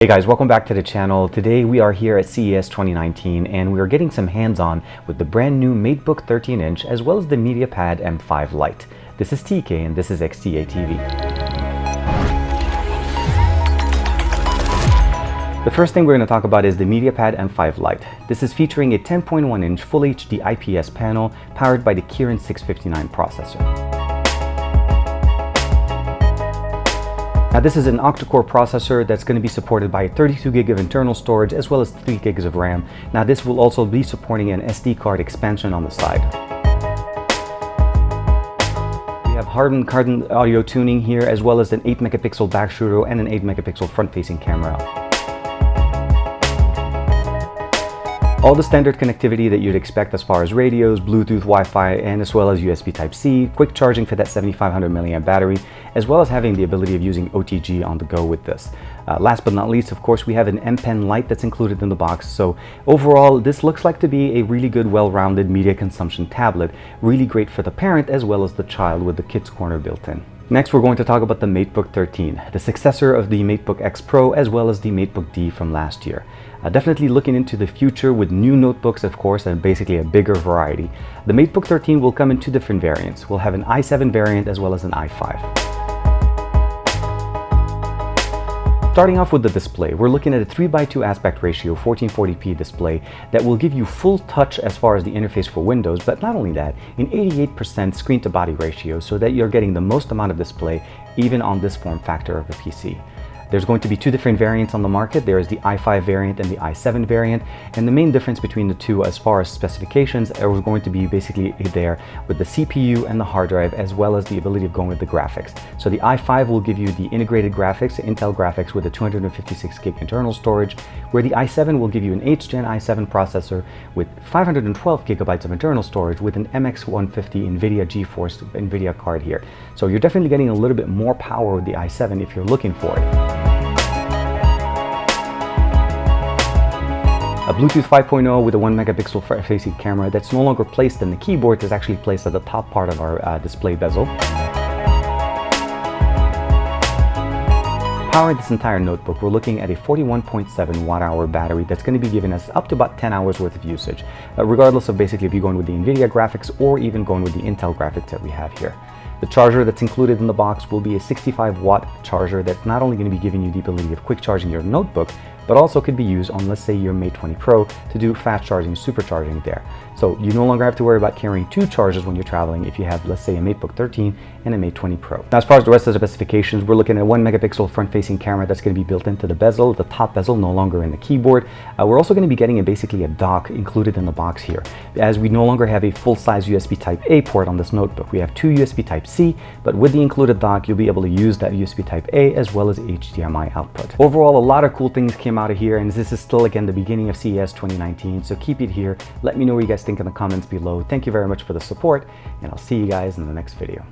Hey guys, welcome back to the channel. Today we are here at CES 2019 and we are getting some hands-on with the brand new MateBook 13-inch as well as the MediaPad M5 Lite. This is TK and this is XTA TV. The first thing we're going to talk about is the MediaPad M5 Lite. This is featuring a 10.1-inch Full HD IPS panel powered by the Kirin 659 processor. Now this is an octa-core processor that's going to be supported by 32 gig of internal storage as well as 3 gigs of RAM. Now this will also be supporting an SD card expansion on the side. We have Harman Kardon audio tuning here as well as an 8 megapixel back shooter and an 8 megapixel front facing camera. All the standard connectivity that you'd expect as far as radios, Bluetooth, Wi-Fi, and as well as USB Type-C, quick charging for that 7500 mAh battery, as well as having the ability of using OTG on the go with this. Last but not least, of course, we have an M Pen Lite that's included in the box. So overall, this looks like to be a really good, well-rounded media consumption tablet, really great for the parent as well as the child with the Kids Corner built in. Next, we're going to talk about the MateBook 13, the successor of the MateBook X Pro as well as the MateBook D from last year. Definitely looking into the future with new notebooks, of course, and basically a bigger variety. The MateBook 13 will come in two different variants. We'll have an i7 variant as well as an i5. Starting off with the display, we're looking at a 3:2 aspect ratio 1440p display that will give you full touch as far as the interface for Windows, but not only that, an 88% screen to body ratio so that you're getting the most amount of display even on this form factor of a PC. There's going to be two different variants on the market. There is the i5 variant and the i7 variant, and the main difference between the two as far as specifications are going to be basically there with the CPU and the hard drive as well as the ability of going with the graphics. So the i5 will give you the integrated graphics, Intel graphics with a 256 gig internal storage, where the i7 will give you an 8th Gen i7 processor with 512 gigabytes of internal storage with an MX150 NVIDIA GeForce NVIDIA card here. So you're definitely getting a little bit more power with the i7 if you're looking for it. A Bluetooth 5.0 with a 1 megapixel front-facing camera that's no longer placed in the keyboard, is actually placed at the top part of our display bezel. Powering this entire notebook, we're looking at a 41.7 watt-hour battery that's going to be giving us up to about 10 hours worth of usage, regardless of basically if you're going with the NVIDIA graphics or even going with the Intel graphics that we have here. The charger that's included in the box will be a 65 watt charger that's not only going to be giving you the ability of quick charging your notebook, but also could be used on, let's say, your Mate 20 Pro to do fast charging, supercharging there. So you no longer have to worry about carrying two chargers when you're traveling if you have, let's say, a MateBook 13 and a Mate 20 Pro. Now, as far as the rest of the specifications, we're looking at a 1 megapixel front-facing camera that's going to be built into the bezel, the top bezel, no longer in the keyboard. We're also going to be getting basically a dock included in the box here, as we no longer have a full-size USB Type-A port on this notebook. We have two USB Type-C, but with the included dock, you'll be able to use that USB Type-A as well as HDMI output. Overall, a lot of cool things came out of here, and this is still, again, the beginning of CES 2019, so keep it here. Let me know what you guys think in the comments below. Thank you very much for the support, and I'll see you guys in the next video.